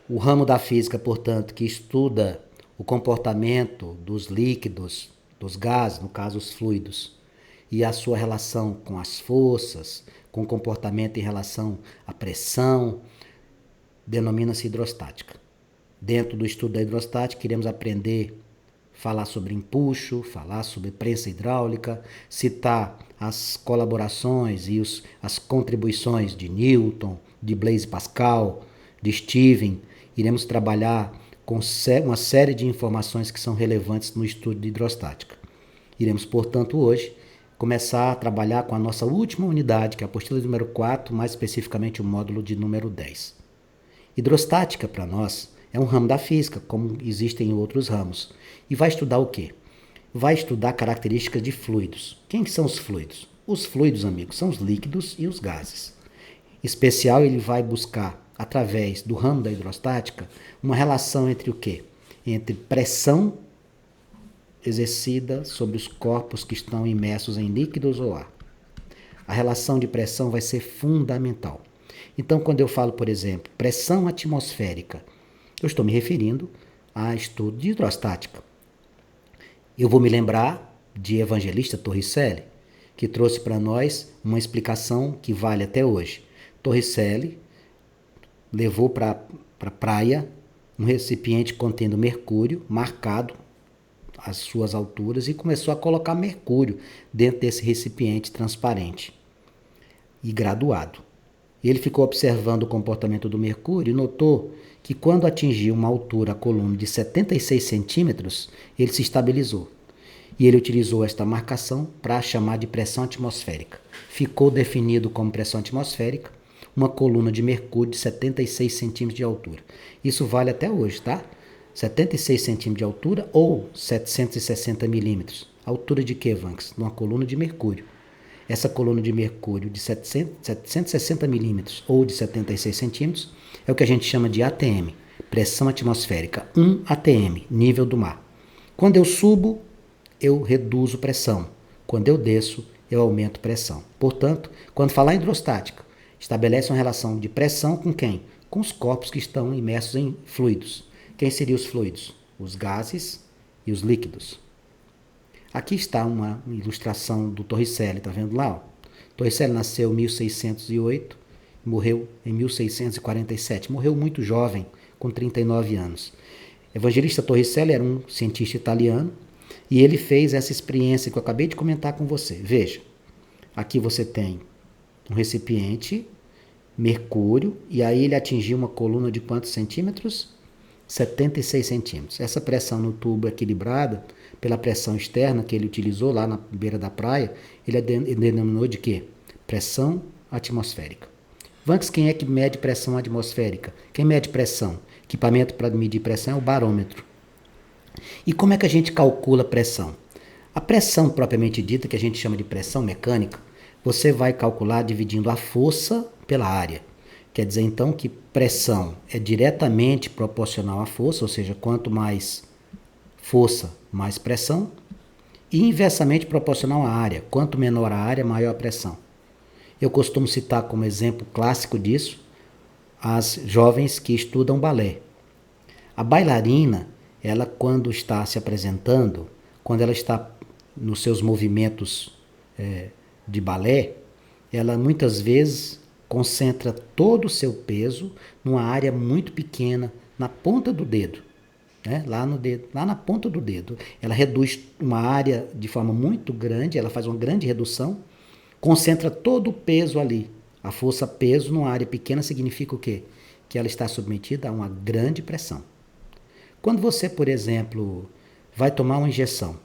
O ramo da física, portanto, que estuda o comportamento dos líquidos, dos gases, no caso os fluidos, e a sua relação com as forças, com o comportamento em relação à pressão, denomina-se hidrostática. Dentro do estudo da hidrostática, iremos aprender falar sobre empuxo, falar sobre prensa hidráulica, citar as colaborações e as contribuições de Newton, de Blaise Pascal, de Steven. Iremos trabalhar com uma série de informações que são relevantes no estudo de hidrostática. Iremos, portanto, hoje começar a trabalhar com a nossa última unidade, que é a apostila número 4, mais especificamente o módulo de número 10. Hidrostática, para nós, é um ramo da física, como existem outros ramos. E vai estudar o quê? Vai estudar características de fluidos. Quem que são os fluidos? Os fluidos, amigos, são os líquidos e os gases. Em especial, ele vai buscar, através do ramo da hidrostática, uma relação entre o quê? Entre pressão exercida sobre os corpos que estão imersos em líquidos ou ar. A relação de pressão vai ser fundamental. Então, quando eu falo, por exemplo, pressão atmosférica, eu estou me referindo a estudo de hidrostática. Eu vou me lembrar de Evangelista Torricelli, que trouxe para nós uma explicação que vale até hoje. Torricelli levou para a praia um recipiente contendo mercúrio, marcado as suas alturas, e começou a colocar mercúrio dentro desse recipiente transparente e graduado. Ele ficou observando o comportamento do mercúrio e notou que quando atingiu uma altura, a coluna de 76 centímetros, ele se estabilizou. E ele utilizou esta marcação para chamar de pressão atmosférica. Ficou definido como pressão atmosférica uma coluna de mercúrio de 76 centímetros de altura. Isso vale até hoje, tá? 76 centímetros de altura ou 760 milímetros. Altura de que, Vanks? Uma coluna de mercúrio. Essa coluna de mercúrio de 760 milímetros ou de 76 centímetros é o que a gente chama de ATM, pressão atmosférica, 1 ATM, nível do mar. Quando eu subo, eu reduzo pressão. Quando eu desço, eu aumento pressão. Portanto, quando falar em hidrostática, estabelece uma relação de pressão com quem? Com os corpos que estão imersos em fluidos. Quem seriam os fluidos? Os gases e os líquidos. Aqui está uma ilustração do Torricelli, tá vendo lá? Ó? Torricelli nasceu em 1608, morreu em 1647. Morreu muito jovem, com 39 anos. Evangelista Torricelli era um cientista italiano e ele fez essa experiência que eu acabei de comentar com você. Veja, aqui você tem um recipiente, mercúrio, e aí ele atingiu uma coluna de quantos centímetros? 76 centímetros. Essa pressão no tubo equilibrada pela pressão externa que ele utilizou lá na beira da praia, ele denominou de quê? Pressão atmosférica. Vanks, quem é que mede pressão atmosférica? Quem mede pressão? Equipamento para medir pressão é o barômetro. E como é que a gente calcula pressão? A pressão propriamente dita, que a gente chama de pressão mecânica, você vai calcular dividindo a força pela área. Quer dizer, então, que pressão é diretamente proporcional à força, ou seja, quanto mais força, mais pressão, e inversamente proporcional à área. Quanto menor a área, maior a pressão. Eu costumo citar como exemplo clássico disso as jovens que estudam balé. A bailarina, ela quando está se apresentando, quando ela está nos seus movimentos de balé, ela muitas vezes concentra todo o seu peso numa área muito pequena, na ponta do dedo, né? Lá no dedo, lá na ponta do dedo. Ela reduz uma área de forma muito grande, ela faz uma grande redução, concentra todo o peso ali. A força peso numa área pequena significa o quê? Que ela está submetida a uma grande pressão. Quando você, por exemplo, vai tomar uma injeção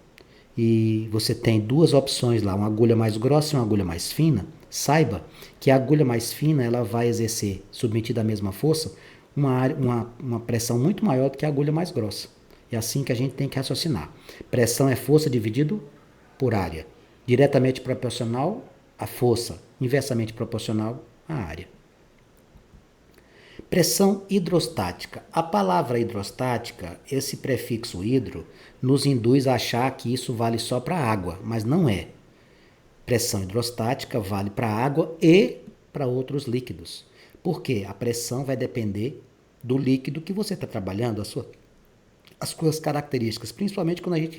e você tem duas opções lá, uma agulha mais grossa e uma agulha mais fina, saiba que a agulha mais fina ela vai exercer, submetida à mesma força, uma pressão muito maior do que a agulha mais grossa. É assim que a gente tem que raciocinar. Pressão é força dividido por área. Diretamente proporcional à força, inversamente proporcional à área. Pressão hidrostática. A palavra hidrostática, esse prefixo hidro, nos induz a achar que isso vale só para água, mas não é. Pressão hidrostática vale para água e para outros líquidos. Por quê? A pressão vai depender do líquido que você está trabalhando, as suas características, principalmente quando a gente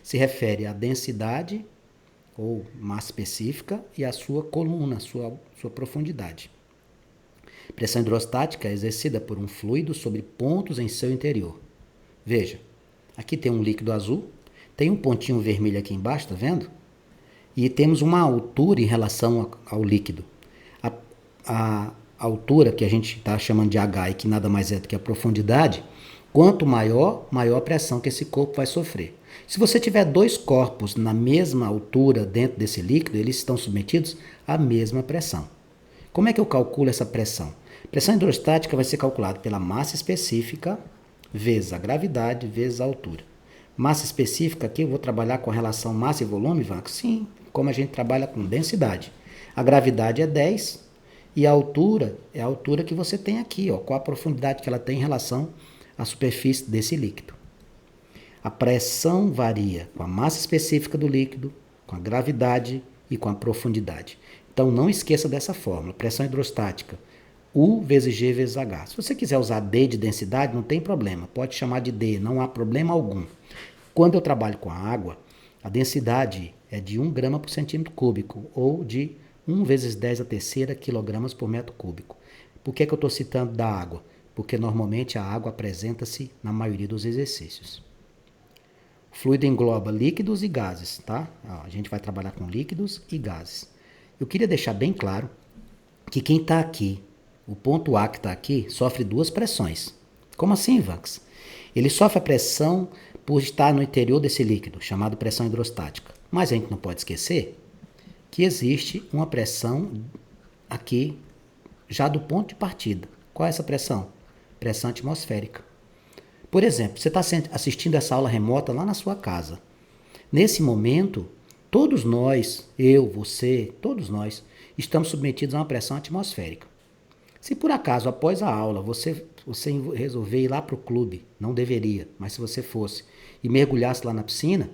se refere à densidade ou massa específica e à sua coluna, sua profundidade. Pressão hidrostática é exercida por um fluido sobre pontos em seu interior. Veja, aqui tem um líquido azul, tem um pontinho vermelho aqui embaixo, tá vendo? E temos uma altura em relação ao líquido. A altura que a gente está chamando de H e que nada mais é do que a profundidade, quanto maior, maior a pressão que esse corpo vai sofrer. Se você tiver dois corpos na mesma altura dentro desse líquido, eles estão submetidos à mesma pressão. Como é que eu calculo essa pressão? Pressão hidrostática vai ser calculada pela massa específica vezes a gravidade vezes a altura. Massa específica aqui, eu vou trabalhar com a relação massa e volume, Vanco? Sim, como a gente trabalha com densidade. A gravidade é 10 e a altura é a altura que você tem aqui, ó, qual a profundidade que ela tem em relação à superfície desse líquido. A pressão varia com a massa específica do líquido, com a gravidade e com a profundidade. Então não esqueça dessa fórmula, pressão hidrostática, U vezes G vezes H. Se você quiser usar D de densidade, não tem problema, pode chamar de D, não há problema algum. Quando eu trabalho com a água, a densidade é de 1 grama por centímetro cúbico, ou de 1 vezes 10 a terceira quilogramas por metro cúbico. Por que eu estou citando da água? Porque normalmente a água apresenta-se na maioria dos exercícios. O fluido engloba líquidos e gases, tá? A gente vai trabalhar com líquidos e gases. Eu queria deixar bem claro que quem está aqui, o ponto A que está aqui, sofre duas pressões. Como assim, Vax? Ele sofre a pressão por estar no interior desse líquido, chamado pressão hidrostática. Mas a gente não pode esquecer que existe uma pressão aqui, já do ponto de partida. Qual é essa pressão? Pressão atmosférica. Por exemplo, você está assistindo essa aula remota lá na sua casa. Nesse momento, todos nós, eu, você, todos nós, estamos submetidos a uma pressão atmosférica. Se por acaso, após a aula, você resolver ir lá para o clube, não deveria, mas se você fosse, e mergulhasse lá na piscina,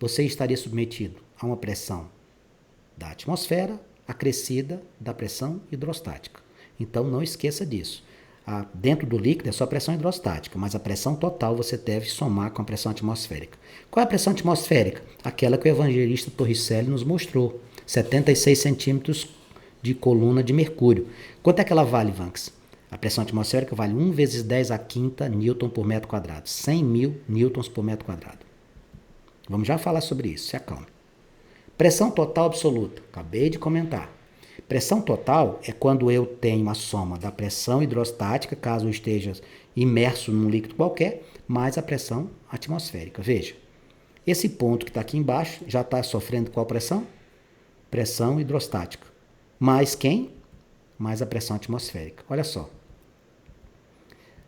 você estaria submetido a uma pressão da atmosfera acrescida da pressão hidrostática. Então não esqueça disso. Dentro do líquido é só pressão hidrostática, mas a pressão total você deve somar com a pressão atmosférica. Qual é a pressão atmosférica? Aquela que o evangelista Torricelli nos mostrou, 76 centímetros de coluna de mercúrio. Quanto é que ela vale, Vanks? A pressão atmosférica vale 1 vezes 10 a quinta newton por metro quadrado, 100 mil newtons por metro quadrado. Vamos já falar sobre isso, se acalme. Pressão total absoluta, acabei de comentar. Pressão total é quando eu tenho a soma da pressão hidrostática, caso eu esteja imerso num líquido qualquer, mais a pressão atmosférica. Veja, esse ponto que está aqui embaixo já está sofrendo qual pressão? Pressão hidrostática. Mais quem? Mais a pressão atmosférica. Olha só.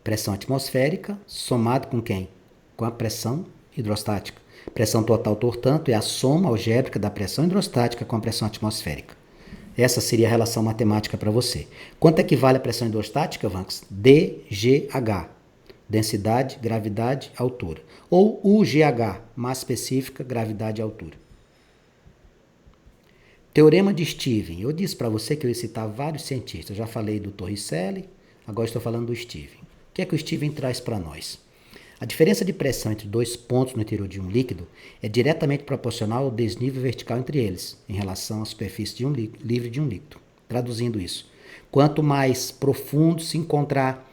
Pressão atmosférica somado com quem? Com a pressão hidrostática. Pressão total, portanto, é a soma algébrica da pressão hidrostática com a pressão atmosférica. Essa seria a relação matemática para você. Quanto equivale a pressão hidrostática, Vanks? DGH, densidade, gravidade, altura. Ou UGH, massa específica, gravidade e altura. Teorema de Steven. Eu disse para você que eu ia citar vários cientistas. Eu já falei do Torricelli, agora estou falando do Steven. O que é que o Steven traz para nós? A diferença de pressão entre dois pontos no interior de um líquido é diretamente proporcional ao desnível vertical entre eles, em relação à superfície livre de um líquido. Traduzindo isso, quanto mais profundo se encontrar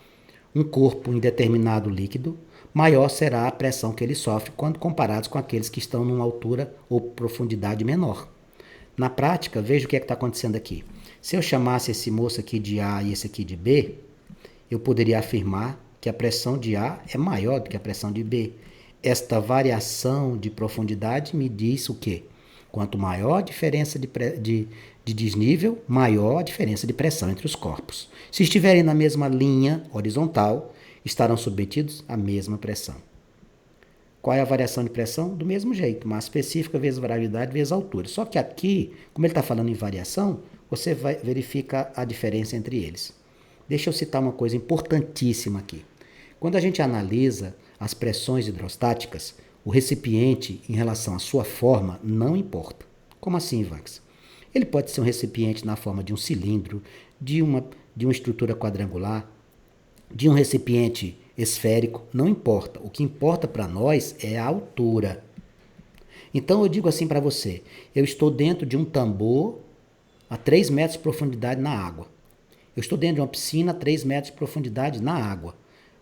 um corpo em determinado líquido, maior será a pressão que ele sofre quando comparados com aqueles que estão numa altura ou profundidade menor. Na prática, veja o que é que está acontecendo aqui. Se eu chamasse esse moço aqui de A e esse aqui de B, eu poderia afirmar que a pressão de A é maior do que a pressão de B. Esta variação de profundidade me diz o quê? Quanto maior a diferença de desnível, maior a diferença de pressão entre os corpos. Se estiverem na mesma linha horizontal, estarão submetidos à mesma pressão. Qual é a variação de pressão? Do mesmo jeito, massa específica vezes gravidade vezes altura. Só que aqui, como ele está falando em variação, você verifica a diferença entre eles. Deixa eu citar uma coisa importantíssima aqui. Quando a gente analisa as pressões hidrostáticas, o recipiente em relação à sua forma não importa. Como assim, Vax? Ele pode ser um recipiente na forma de um cilindro, de uma estrutura quadrangular, de um recipiente esférico, não importa. O que importa para nós é a altura. Então eu digo assim para você, eu estou dentro de um tambor a 3 metros de profundidade na água. Eu estou dentro de uma piscina a 3 metros de profundidade na água.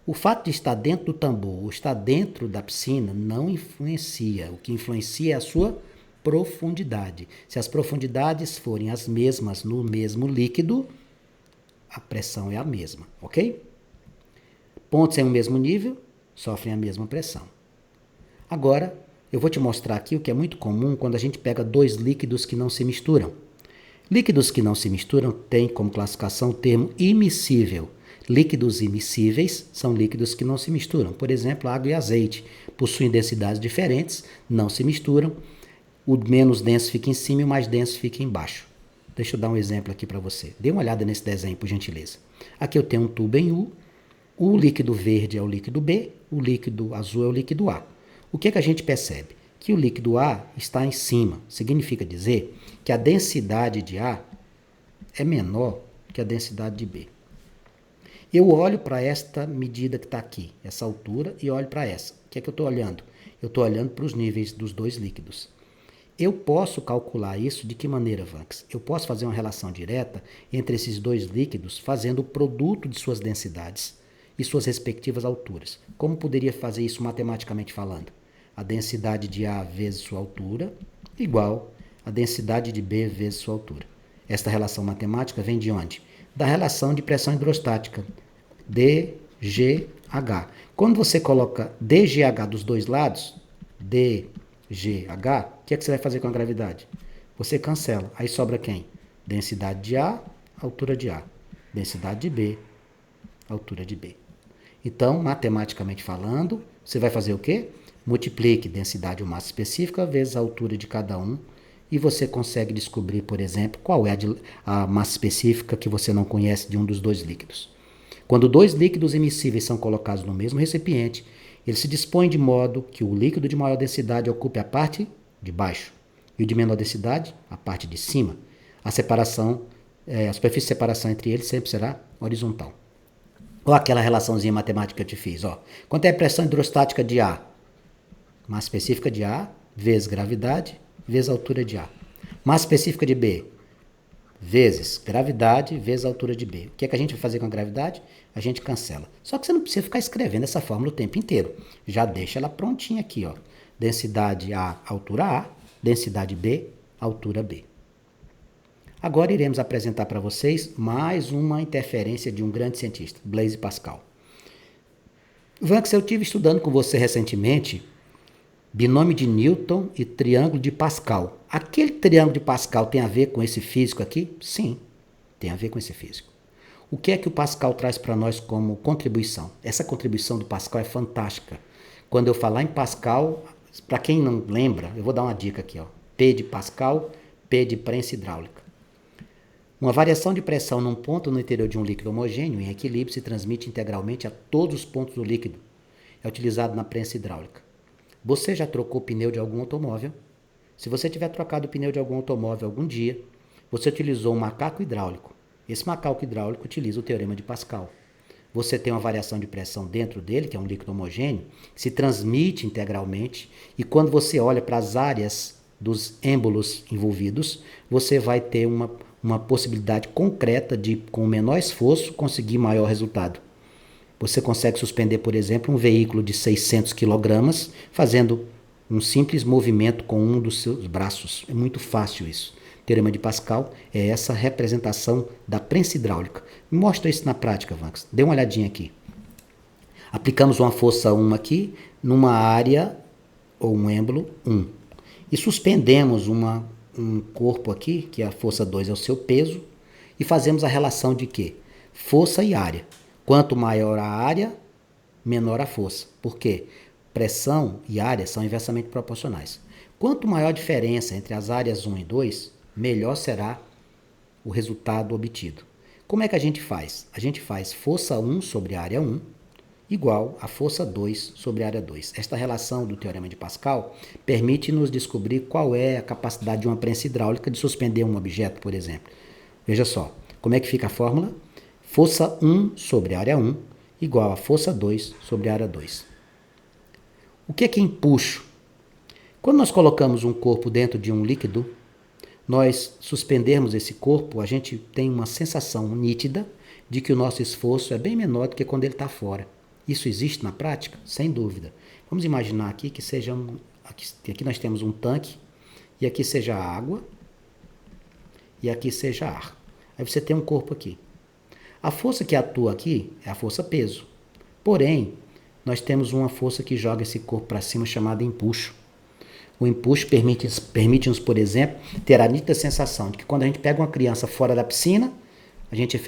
O fato de estar dentro do tambor ou estar dentro da piscina não influencia. O que influencia é a sua profundidade. Se as profundidades forem as mesmas no mesmo líquido, a pressão é a mesma, ok? Pontos em um mesmo nível sofrem a mesma pressão. Agora, eu vou te mostrar aqui o que é muito comum quando a gente pega dois líquidos que não se misturam. Líquidos que não se misturam têm como classificação o termo immiscível. Líquidos immiscíveis são líquidos que não se misturam. Por exemplo, água e azeite possuem densidades diferentes, não se misturam. O menos denso fica em cima e o mais denso fica embaixo. Deixa eu dar um exemplo aqui para você. Dê uma olhada nesse desenho, por gentileza. Aqui eu tenho um tubo em U. O líquido verde é o líquido B, o líquido azul é o líquido A. O que é que a gente percebe? Que o líquido A está em cima. Significa dizer que a densidade de A é menor que a densidade de B. Eu olho para esta medida que está aqui, essa altura, e olho para essa. O que é que eu estou olhando? Eu estou olhando para os níveis dos dois líquidos. Eu posso calcular isso de que maneira, Vanks? Eu posso fazer uma relação direta entre esses dois líquidos fazendo o produto de suas densidades e suas respectivas alturas. Como poderia fazer isso matematicamente falando? A densidade de A vezes sua altura igual a densidade de B vezes sua altura. Esta relação matemática vem de onde? Da relação de pressão hidrostática, dGH. Quando você coloca dGH dos dois lados, dGH, o que é que você vai fazer com a gravidade? Você cancela. Aí sobra quem? Densidade de A, altura de A. Densidade de B, altura de B. Então, matematicamente falando, você vai fazer o quê? Multiplique densidade ou massa específica vezes a altura de cada um e você consegue descobrir, por exemplo, qual é a massa específica que você não conhece de um dos dois líquidos. Quando dois líquidos immiscíveis são colocados no mesmo recipiente, eles se dispõem de modo que o líquido de maior densidade ocupe a parte de baixo e o de menor densidade a parte de cima. A superfície de separação entre eles sempre será horizontal. Olha aquela relaçãozinha matemática que eu te fiz. Ó. Quanto é a pressão hidrostática de A? Massa específica de A vezes gravidade vezes a altura de A. Massa específica de B vezes gravidade vezes a altura de B. O que é que a gente vai fazer com a gravidade? A gente cancela. Só que você não precisa ficar escrevendo essa fórmula o tempo inteiro. Já deixa ela prontinha aqui. Ó. Densidade A, altura A. Densidade B, altura B. Agora iremos apresentar para vocês mais uma interferência de um grande cientista, Blaise Pascal. Vanks, eu estive estudando com você recentemente binômio de Newton e triângulo de Pascal. Aquele triângulo de Pascal tem a ver com esse físico aqui? Sim, tem a ver com esse físico. O que é que o Pascal traz para nós como contribuição? Essa contribuição do Pascal é fantástica. Quando eu falar em Pascal, para quem não lembra, eu vou dar uma dica aqui. Ó. P de Pascal, P de prensa hidráulica. Uma variação de pressão num ponto no interior de um líquido homogêneo em equilíbrio se transmite integralmente a todos os pontos do líquido. É utilizado na prensa hidráulica. Você já trocou o pneu de algum automóvel? Se você tiver trocado o pneu de algum automóvel algum dia, você utilizou um macaco hidráulico. Esse macaco hidráulico utiliza o teorema de Pascal. Você tem uma variação de pressão dentro dele, que é um líquido homogêneo, que se transmite integralmente, e quando você olha para as áreas dos êmbolos envolvidos, você vai ter uma possibilidade concreta de, com menor esforço, conseguir maior resultado. Você consegue suspender, por exemplo, um veículo de 600 kg fazendo um simples movimento com um dos seus braços. É muito fácil isso. O teorema de Pascal é essa representação da prensa hidráulica. Mostra isso na prática, Vanks. Dê uma olhadinha aqui. Aplicamos uma força 1 aqui numa área ou um êmbolo 1. E suspendemos um corpo aqui, que a força 2 é o seu peso, e fazemos a relação de quê? Força e área. Quanto maior a área, menor a força. Por quê? Pressão e área são inversamente proporcionais. Quanto maior a diferença entre as áreas 1 e 2, melhor será o resultado obtido. Como é que a gente faz? A gente faz força 1 sobre a área 1 igual a força 2 sobre a área 2. Esta relação do teorema de Pascal permite-nos descobrir qual é a capacidade de uma prensa hidráulica de suspender um objeto, por exemplo. Veja só, como é que fica a fórmula? Força 1 sobre a área 1 igual a força 2 sobre área 2. O que é empuxo? Quando nós colocamos um corpo dentro de um líquido, nós suspendermos esse corpo, a gente tem uma sensação nítida de que o nosso esforço é bem menor do que quando ele está fora. Isso existe na prática? Sem dúvida. Vamos imaginar aqui que seja aqui nós temos um tanque, e aqui seja água, e aqui seja ar. Aí você tem um corpo aqui. A força que atua aqui é a força peso. Porém, nós temos uma força que joga esse corpo para cima chamada empuxo. O empuxo permite-nos, por exemplo, ter a nítida sensação de que quando a gente pega uma criança fora da piscina, a gente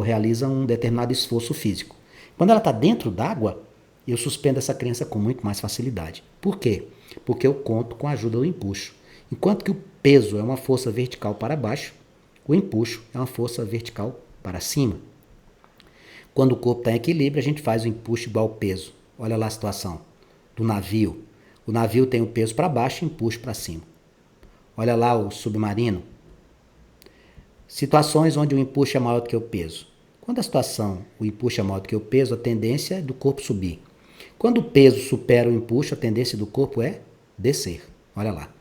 realiza um determinado esforço físico. Quando ela está dentro d'água, eu suspendo essa criança com muito mais facilidade. Por quê? Porque eu conto com a ajuda do empuxo. Enquanto que o peso é uma força vertical para baixo, o empuxo é uma força vertical para cima. Quando o corpo está em equilíbrio, a gente faz o empuxo igual ao peso. Olha lá a situação do navio. O navio tem o peso para baixo e empuxo para cima. Olha lá o submarino. Situações onde o empuxo é maior do que o peso. Quando a situação, o empuxo é maior do que o peso, a tendência é do corpo subir. Quando o peso supera o empuxo, a tendência do corpo é descer. Olha lá.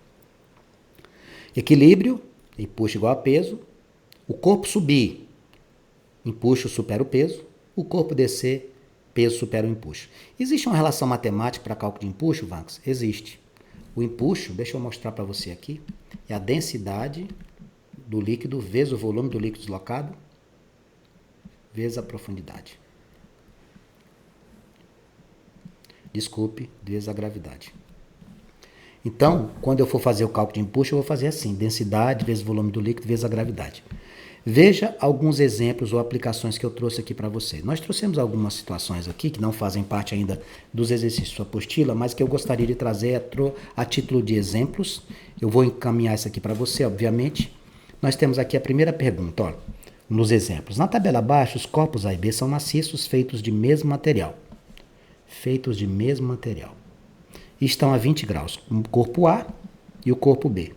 Equilíbrio, empuxo igual a peso. O corpo subir, empuxo supera o peso. O corpo descer, peso supera o empuxo. Existe uma relação matemática para cálculo de empuxo, Vanks? Existe. O empuxo, deixa eu mostrar para você aqui, é a densidade do líquido vezes o volume do líquido deslocado vezes a profundidade. Desculpe, vezes a gravidade. Então, quando eu for fazer o cálculo de empuxo, eu vou fazer assim, densidade vezes o volume do líquido vezes a gravidade. Veja alguns exemplos ou aplicações que eu trouxe aqui para você. Nós trouxemos algumas situações aqui que não fazem parte ainda dos exercícios da apostila, mas que eu gostaria de trazer a título de exemplos. Eu vou encaminhar isso aqui para você, obviamente. Nós temos aqui a primeira pergunta, ó, nos exemplos. Na tabela abaixo, os corpos A e B são maciços, feitos de mesmo material. Feitos de mesmo material. E estão a 20 graus. O corpo A e o corpo B.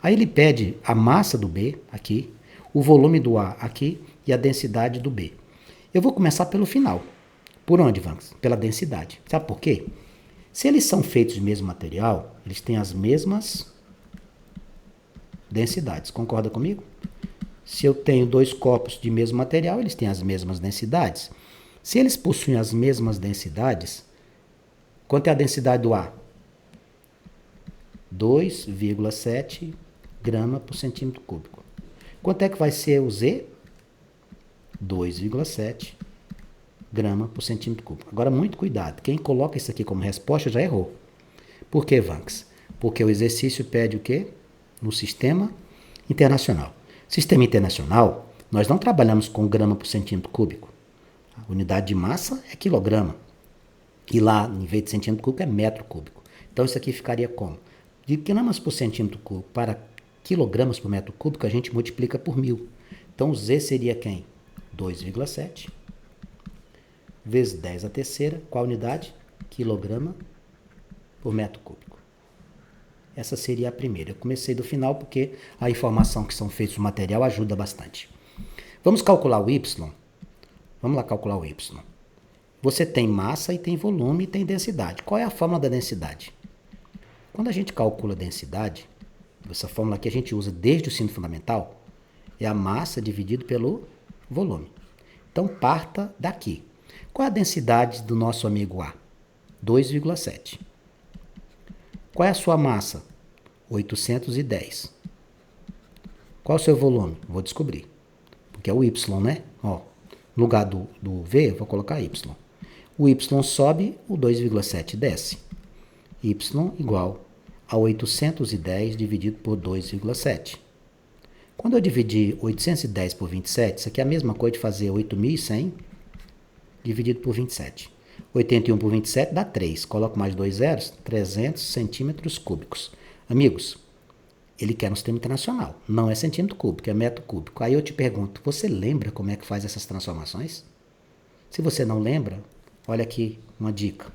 Aí ele pede a massa do B, aqui, o volume do A aqui e a densidade do B. Eu vou começar pelo final. Por onde, vamos? Pela densidade. Sabe por quê? Se eles são feitos de mesmo material, eles têm as mesmas densidades. Concorda comigo? Se eu tenho dois corpos de mesmo material, eles têm as mesmas densidades. Se eles possuem as mesmas densidades, quanto é a densidade do A? 2,7 gramas por centímetro cúbico. Quanto é que vai ser o Z? 2,7 gramas por centímetro cúbico. Agora, muito cuidado. Quem coloca isso aqui como resposta já errou. Por que, Vanks? Porque o exercício pede o quê? No sistema internacional. Sistema internacional, nós não trabalhamos com grama por centímetro cúbico. A unidade de massa é quilograma. E lá, em vez de centímetro cúbico, é metro cúbico. Então, isso aqui ficaria como? De gramas por centímetro cúbico para quilogramas por metro cúbico, a gente multiplica por 1000. Então, o Z seria quem? 2,7 vezes 10 a terceira. Qual a unidade? Quilograma por metro cúbico. Essa seria a primeira. Eu comecei do final porque a informação que são feitos do material ajuda bastante. Vamos calcular o Y? Vamos lá calcular o Y. Você tem massa e tem volume e tem densidade. Qual é a fórmula da densidade? Quando a gente calcula a densidade, essa fórmula que a gente usa desde o ensino fundamental, é a massa dividido pelo volume. Então, parta daqui. Qual é a densidade do nosso amigo A? 2,7. Qual é a sua massa? 810. Qual é o seu volume? Vou descobrir. Porque é o Y, né? Ó, no lugar do V, eu vou colocar Y. O Y sobe, o 2,7 desce. Y igual a 810 dividido por 2,7. Quando eu dividir 810 por 27, isso aqui é a mesma coisa de fazer 8.100 dividido por 27. 81 por 27 dá 3. Coloco mais 2 zeros, 300 centímetros cúbicos. Amigos, ele quer no sistema internacional. Não é centímetro cúbico, é metro cúbico. Aí eu te pergunto, você lembra como é que faz essas transformações? Se você não lembra, olha aqui uma dica.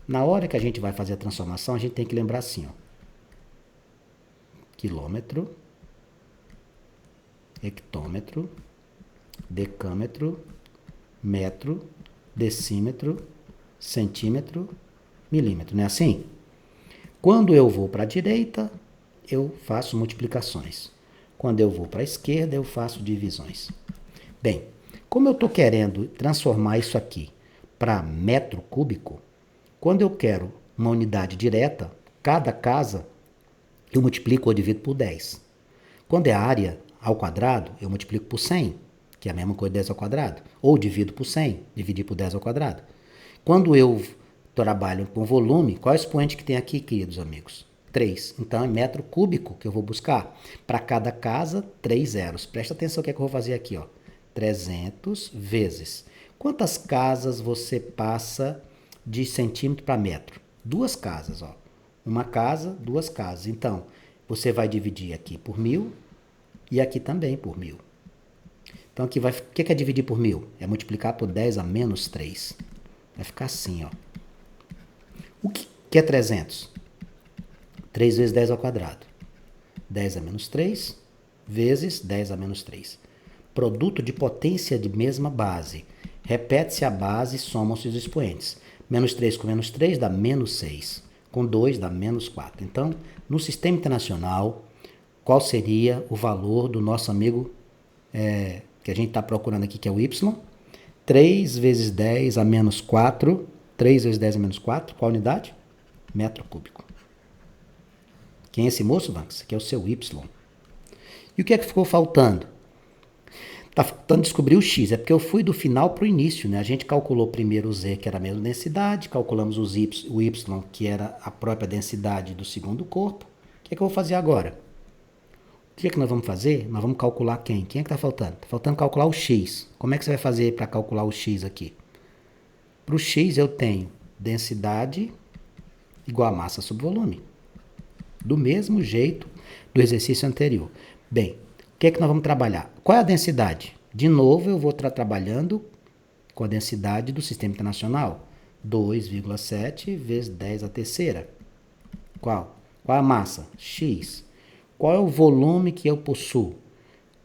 Na hora que a gente vai fazer a transformação, a gente tem que lembrar assim, ó. Quilômetro, hectômetro, decâmetro, metro, decímetro, centímetro, milímetro. Não é assim? Quando eu vou para a direita, eu faço multiplicações. Quando eu vou para a esquerda, eu faço divisões. Bem, como eu estou querendo transformar isso aqui para metro cúbico, quando eu quero uma unidade direta, cada casa eu multiplico ou divido por 10. Quando é área ao quadrado, eu multiplico por 100, que é a mesma coisa de 10 ao quadrado. Ou divido por 100, dividir por 10 ao quadrado. Quando eu trabalho com volume, qual é o expoente que tem aqui, queridos amigos? 3. Então é metro cúbico que eu vou buscar. Para cada casa, 3 zeros. Presta atenção o que é que eu vou fazer aqui, ó. 300 vezes. Quantas casas você passa de centímetro para metro? 2 casas, ó. Uma casa, 2 casas. Então, você vai dividir aqui por 1.000 e aqui também por 1.000. Então, aqui vai, o que é dividir por 1.000? É multiplicar por 10 a menos 3. Vai ficar assim, ó. O que é 300? 3 vezes 10 ao quadrado. 10 a menos 3 vezes 10 a menos 3. Produto de potência de mesma base. Repete-se a base e somam-se os expoentes. Menos 3 com menos 3 dá menos 6. Com 2 dá menos 4. Então, no sistema internacional, qual seria o valor do nosso amigo que a gente está procurando aqui, que é o Y? 3 vezes 10 a menos 4. 3 vezes 10 a menos 4. Qual unidade? Metro cúbico. Quem é esse moço, Vanks? Aqui é o seu Y. E o que é que ficou faltando? Está faltando descobrir o X. É porque eu fui do final para o início, né? A gente calculou primeiro o Z, que era a mesma densidade. Calculamos o Y, que era a própria densidade do segundo corpo. O que é que eu vou fazer agora? O que é que nós vamos fazer? Nós vamos calcular quem? Quem é que está faltando? Está faltando calcular o X. Como é que você vai fazer para calcular o X aqui? Para o X eu tenho densidade igual a massa sobre volume. Do mesmo jeito do exercício anterior. Bem, o que é que nós vamos trabalhar? Qual é a densidade? De novo, eu vou estar trabalhando com a densidade do sistema internacional. 2,7 vezes 10 a terceira. Qual? Qual é a massa? X. Qual é o volume que eu possuo?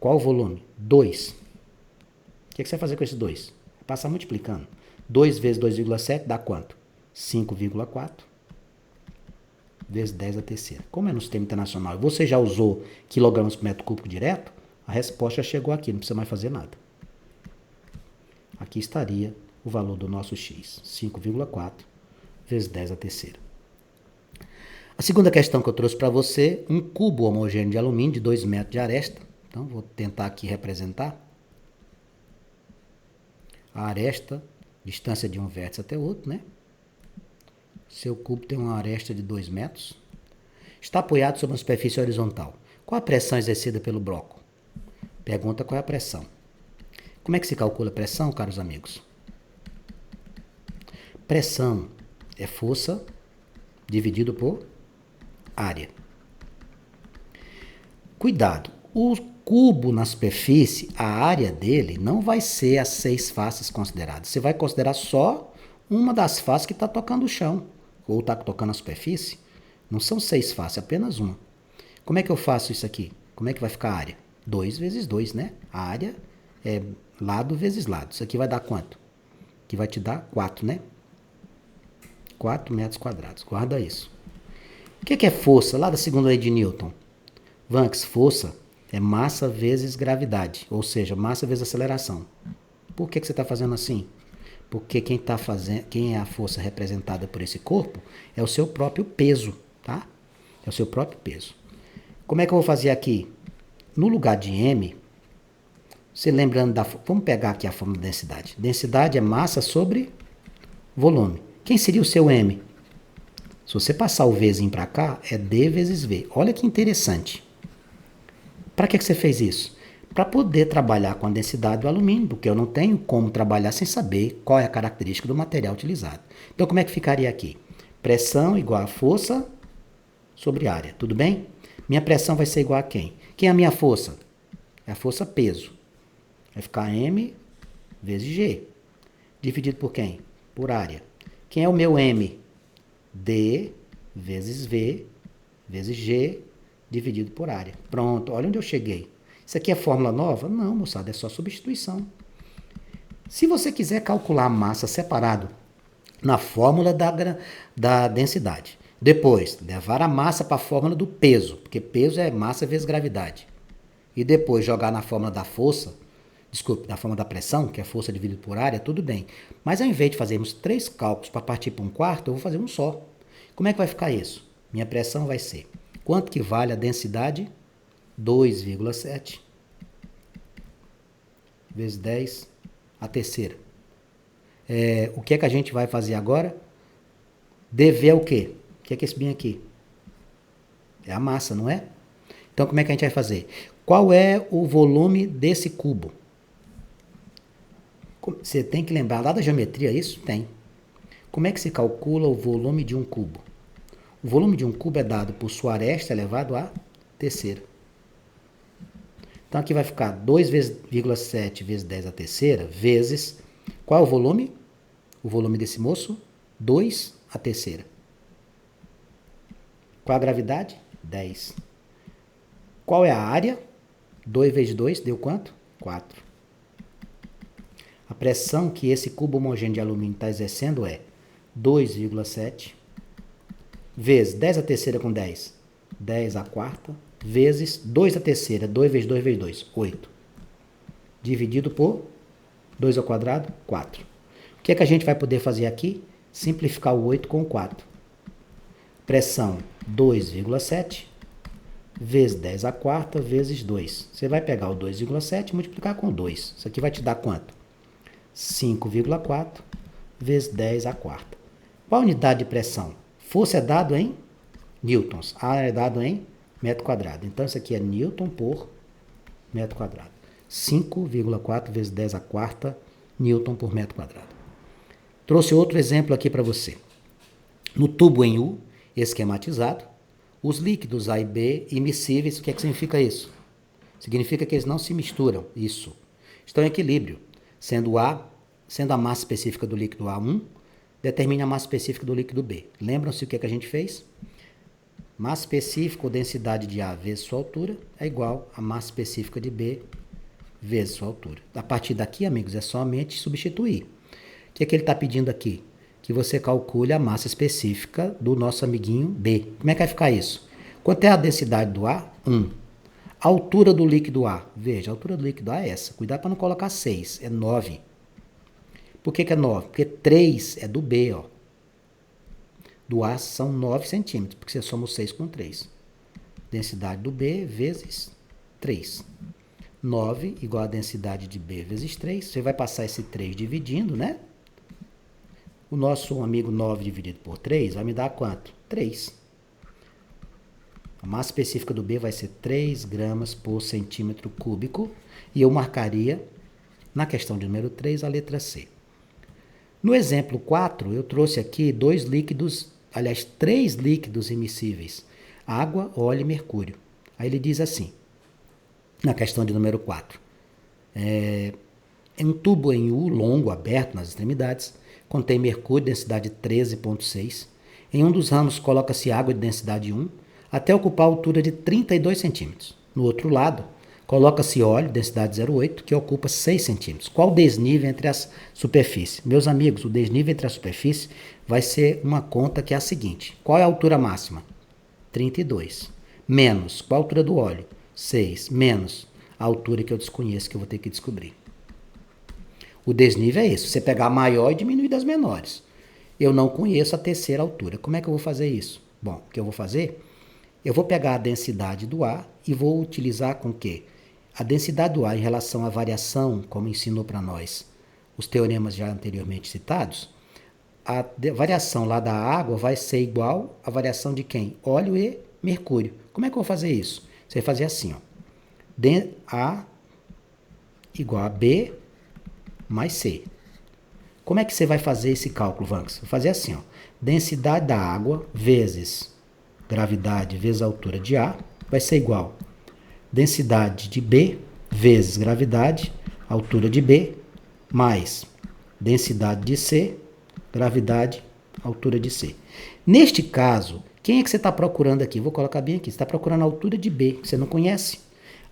Qual o volume? 2. O que você vai fazer com esse 2? Vai passar multiplicando. 2 vezes 2,7 dá quanto? 5,4 vezes 10 a terceira. Como é no sistema internacional e você já usou quilogramas por metro cúbico direto, a resposta já chegou aqui, não precisa mais fazer nada. Aqui estaria o valor do nosso X, 5,4 vezes 10 a terceira. A segunda questão que eu trouxe para você, um cubo homogêneo de alumínio de 2 metros de aresta. Então, vou tentar aqui representar. A aresta, distância de um vértice até o outro, né? Seu cubo tem uma aresta de 2 metros. Está apoiado sobre uma superfície horizontal. Qual a pressão exercida pelo bloco? Pergunta qual é a pressão. Como é que se calcula a pressão, caros amigos? Pressão é força dividido por área. Cuidado, o cubo na superfície, a área dele não vai ser as 6 faces consideradas. Você vai considerar só uma das faces que está tocando o chão, ou está tocando a superfície. Não são 6 faces, apenas uma. Como é que eu faço isso aqui? Como é que vai ficar a área? 2 vezes 2, né? A área é lado vezes lado. Isso aqui vai dar quanto? Que vai te dar 4, né? 4 metros quadrados. Guarda isso. O que é força? Lá da segunda lei de Newton. Vanks, força é massa vezes gravidade, ou seja, massa vezes aceleração. Por que você está fazendo assim? Porque quem é a força representada por esse corpo é o seu próprio peso, tá? É o seu próprio peso. Como é que eu vou fazer aqui? No lugar de M, você lembrando vamos pegar aqui a fórmula de densidade. Densidade é massa sobre volume. Quem seria o seu M? Se você passar o Vzinho para cá, é D vezes V. Olha que interessante. Para que você fez isso? Para poder trabalhar com a densidade do alumínio, porque eu não tenho como trabalhar sem saber qual é a característica do material utilizado. Então, como é que ficaria aqui? Pressão igual a força sobre área, tudo bem? Minha pressão vai ser igual a quem? Quem é a minha força? É a força peso. Vai ficar M vezes G. Dividido por quem? Por área. Quem é o meu M? D vezes V vezes G dividido por área. Pronto, olha onde eu cheguei. Isso aqui é fórmula nova? Não, moçada, é só substituição. Se você quiser calcular a massa separado na fórmula da densidade, depois levar a massa para a fórmula do peso, porque peso é massa vezes gravidade, e depois jogar na fórmula da força, desculpe, na fórmula da pressão, que é força dividido por área, tudo bem. Mas ao invés de fazermos 3 cálculos para partir para um quarto, eu vou fazer um só. Como é que vai ficar isso? Minha pressão vai ser, quanto que vale a densidade? 2,7 vezes 10 a terceira. O que é que a gente vai fazer agora? dV é o quê? O que é esse bem aqui? É a massa, não é? Então, como é que a gente vai fazer? Qual é o volume desse cubo? Você tem que lembrar lá da geometria, isso? Tem. Como é que se calcula o volume de um cubo? O volume de um cubo é dado por sua aresta elevado à terceira. Então, aqui vai ficar 2,7 vezes 10 à terceira, vezes... Qual é o volume? O volume desse moço? 2 à terceira. Qual a gravidade? 10. Qual é a área? 2 vezes 2 deu quanto? 4. A pressão que esse cubo homogêneo de alumínio está exercendo é 2,7 vezes 10 à terceira com 10, 10 à quarta, vezes 2 à terceira, 2 vezes 2 vezes 2, 8. Dividido por 2 ao quadrado, 4. O que é que a gente vai poder fazer aqui? Simplificar o 8 com o 4. Pressão 2,7 vezes 10 à quarta vezes 2. Você vai pegar o 2,7 e multiplicar com 2. Isso aqui vai te dar quanto? 5,4 vezes 10 à quarta. Qual a unidade de pressão? Força é dado em newtons. A é dado em metro quadrado. Então, isso aqui é newton por metro quadrado. 5,4 vezes 10 à quarta newton por metro quadrado. Trouxe outro exemplo aqui para você. No tubo em U, esquematizado, os líquidos A e B immiscíveis, o que é que significa isso? Significa que eles não se misturam, isso. Estão em equilíbrio, sendo a massa específica do líquido A1, determina a massa específica do líquido B. Lembram-se o que é que a gente fez? Massa específica ou densidade de A vezes sua altura é igual a massa específica de B vezes sua altura. A partir daqui, amigos, é somente substituir. O que é que ele está pedindo aqui? Que você calcule a massa específica do nosso amiguinho B. Como é que vai ficar isso? Quanto é a densidade do A? 1. A altura do líquido A. Veja, a altura do líquido A é essa. Cuidado para não colocar 6. É 9. Por que é 9? Porque 3 é do B, ó. Do A são 9 centímetros, porque você soma 6 com 3. Densidade do B vezes 3. 9 igual a densidade de B vezes 3. Você vai passar esse 3 dividindo, né? O nosso amigo 9 dividido por 3 vai me dar quanto? 3. A massa específica do B vai ser 3 gramas por centímetro cúbico. E eu marcaria, na questão de número 3, a letra C. No exemplo 4, eu trouxe aqui 3 líquidos immiscíveis. Água, óleo e mercúrio. Aí ele diz assim, na questão de número 4. Em um tubo em U longo, aberto nas extremidades, contém mercúrio de densidade 13,6. Em um dos ramos coloca-se água de densidade 1, até ocupar a altura de 32 centímetros. No outro lado, coloca-se óleo, densidade 0,8, que ocupa 6 centímetros. Qual o desnível entre as superfícies? Meus amigos, o desnível entre as superfícies vai ser uma conta que é a seguinte. Qual é a altura máxima? 32. Menos, qual a altura do óleo? 6. Menos a altura que eu desconheço, que eu vou ter que descobrir. O desnível é isso. Você pegar a maior e diminuir das menores. Eu não conheço a terceira altura. Como é que eu vou fazer isso? Bom, o que eu vou fazer? Eu vou pegar a densidade do ar e vou utilizar com o quê? A densidade do ar em relação à variação, como ensinou para nós os teoremas já anteriormente citados, a variação lá da água vai ser igual à variação de quem? Óleo e mercúrio. Como é que eu vou fazer isso? Você vai fazer assim, ó. A igual a B mais C. Como é que você vai fazer esse cálculo, Vanks? Vou fazer assim, ó. Densidade da água vezes gravidade vezes a altura de A vai ser igual a densidade de B vezes gravidade, altura de B, mais densidade de C, gravidade, altura de C. Neste caso, quem é que você está procurando aqui? Vou colocar bem aqui. Você está procurando a altura de B, que você não conhece.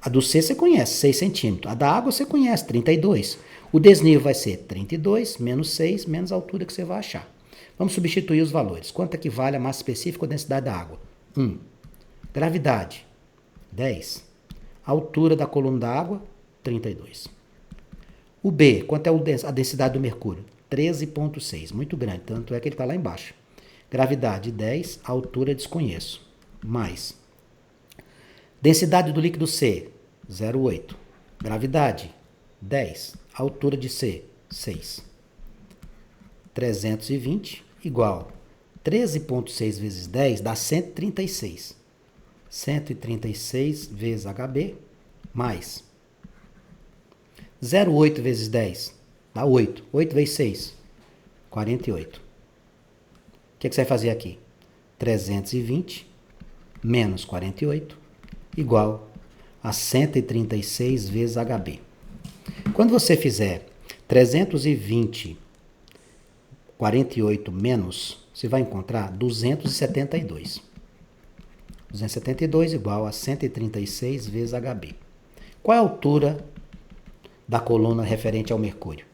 A do C você conhece, 6 centímetros. A da água você conhece, 32. O desnível vai ser 32 menos 6 menos a altura que você vai achar. Vamos substituir os valores. Quanto equivale a massa específica ou densidade da água? 1. Gravidade, 10. Altura da coluna da água, 32. O B, quanto é a densidade do mercúrio? 13,6. Muito grande, tanto é que ele está lá embaixo. Gravidade, 10. Altura, desconheço. Mais. Densidade do líquido C, 0,8. Gravidade, 10. Altura de C, 6. 320 igual 13,6 vezes 10 dá 136. 136 vezes HB mais 0,8 vezes 10 dá 8. 8 vezes 6, 48. O que você vai fazer aqui? 320 menos 48 igual a 136 vezes HB. Quando você fizer 320, 48 menos, você vai encontrar 272. 272 igual a 136 vezes HB. Qual é a altura da coluna referente ao mercúrio?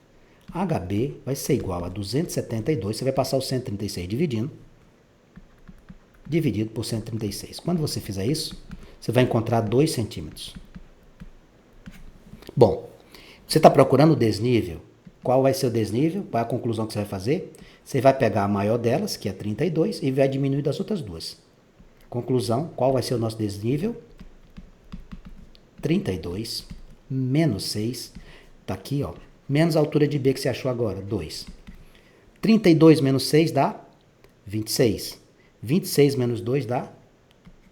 HB vai ser igual a 272, você vai passar o 136 dividido por 136. Quando você fizer isso, você vai encontrar 2 centímetros. Bom, você está procurando o desnível. Qual vai ser o desnível? Qual é a conclusão que você vai fazer? Você vai pegar a maior delas, que é 32, e vai diminuir das outras duas. Conclusão, qual vai ser o nosso desnível? 32 menos 6, está aqui, ó, menos a altura de B que você achou agora, 2. 32 menos 6 dá 26. 26 menos 2 dá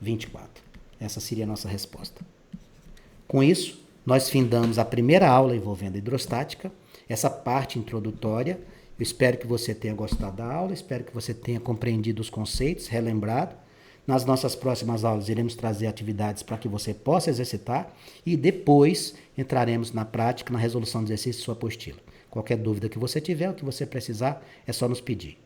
24. Essa seria a nossa resposta. Com isso, nós findamos a primeira aula envolvendo hidrostática, essa parte introdutória. Eu espero que você tenha gostado da aula, espero que você tenha compreendido os conceitos, relembrado. Nas nossas próximas aulas iremos trazer atividades para que você possa exercitar e depois entraremos na prática, na resolução do exercício de sua apostila. Qualquer dúvida que você tiver, o que você precisar, é só nos pedir.